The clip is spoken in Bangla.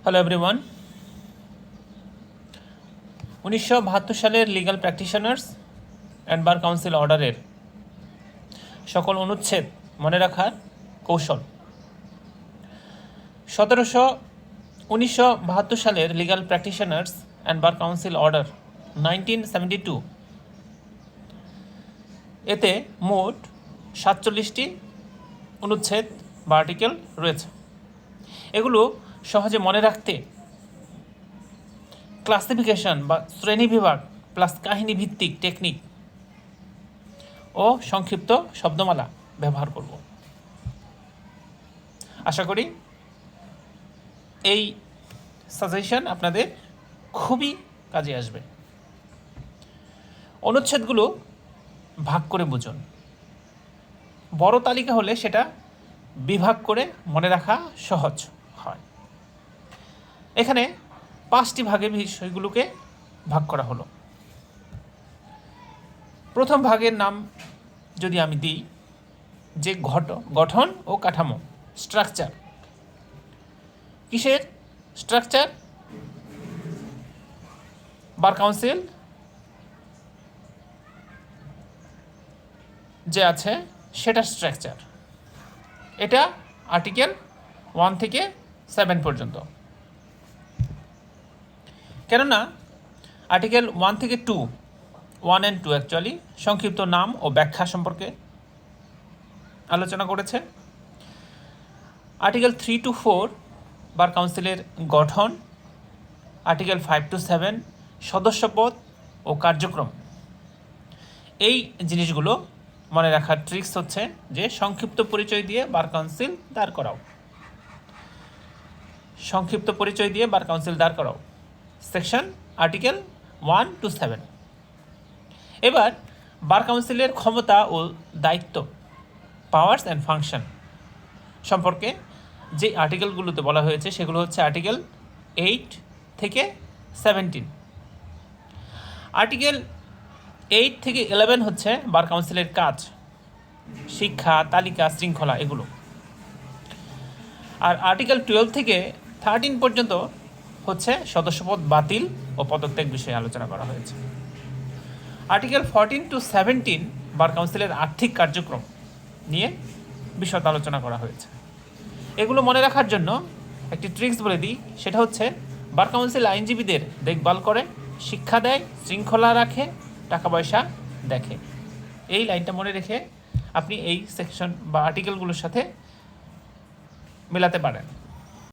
Hello everyone. 1972 সালের legal practitioners and bar council অর্ডারের সকল অনুচ্ছেদ মনে রাখার কৌশল। 1972 সালের legal practitioners and bar council order 1972 এতে মোট 47টি অনুচ্ছেদ বা আর্টিকেল রয়েছে। এগুলো সহজে মনে রাখতে ক্লাসিফিকেশন বা শ্রেণীবিভাগ প্লাস কাহিনী ভিত্তিক টেকনিক ও সংক্ষিপ্ত শব্দমালা ব্যবহার করব। আশা করি এই সাজেশন আপনাদের খুবই কাজে আসবে। অনুচ্ছেদগুলো ভাগ করে বুঝুন। বড় তালিকা হলে সেটা বিভাগ করে মনে রাখা সহজ হয়। এখানে 5টি ভাগে বিষয়গুলোকে ভাগ করা হলো। প্রথম ভাগের নাম যদি আমি দিই, যে গঠন ও কাঠামো, স্ট্রাকচার। কিসের স্ট্রাকচার? বার কাউন্সিল যে আছে সেটা স্ট্রাকচার। এটা আর্টিকেল 1 থেকে 7 পর্যন্ত। কেননা আর্টিকেল 1 থেকে 2, 1 and 2 অ্যাকচুয়ালি সংক্ষিপ্ত নাম ও ব্যাখ্যা সম্পর্কে আলোচনা করেছে। আর্টিকেল 3 to 4 বার কাউন্সিলের গঠন, আর্টিকেল 5 to 7 সদস্যপদ ও কার্যক্রম। এই জিনিসগুলো মনে রাখার ট্রিক্স হচ্ছে যে সংক্ষিপ্ত পরিচয় দিয়ে বার কাউন্সিল দাঁড় করাও। সংক্ষিপ্ত পরিচয় দিয়ে বার কাউন্সিল দাঁড় করাও। Section article 1 to 7। এবার বার কাউন্সিলের ক্ষমতা ও দায়িত্ব, পাওয়ার্স অ্যান্ড ফাংশন সম্পর্কে যে আর্টিকেলগুলোতে বলা হয়েছে সেগুলো হচ্ছে আর্টিকেল 8 থেকে 17। আর্টিকেল 8 থেকে 11 হচ্ছে বার কাউন্সিলের কাজ, শিক্ষা, তালিকা, শৃঙ্খলা এগুলো। আর আর্টিকেল 12 থেকে 13 পর্যন্ত হচ্ছে সদস্যপদ বাতিল ও পদত্যাগ বিষয়ে আলোচনা করা হয়েছে। আর্টিকেল 14 to 17 বার কাউন্সিলের আর্থিক কার্যক্রম নিয়ে বিশদ আলোচনা করা হয়েছে। এগুলো মনে রাখার জন্য একটি ট্রিক্স বলে দিই, সেটা হচ্ছে বার কাউন্সিল আইনজীবীদের দেখভাল করে, শিক্ষা দেয়, শৃঙ্খলা রাখে, টাকা পয়সা দেখে। এই লাইনটা মনে রেখে আপনি এই সেকশন বা আর্টিকেলগুলোর সাথে মেলাতে পারেন।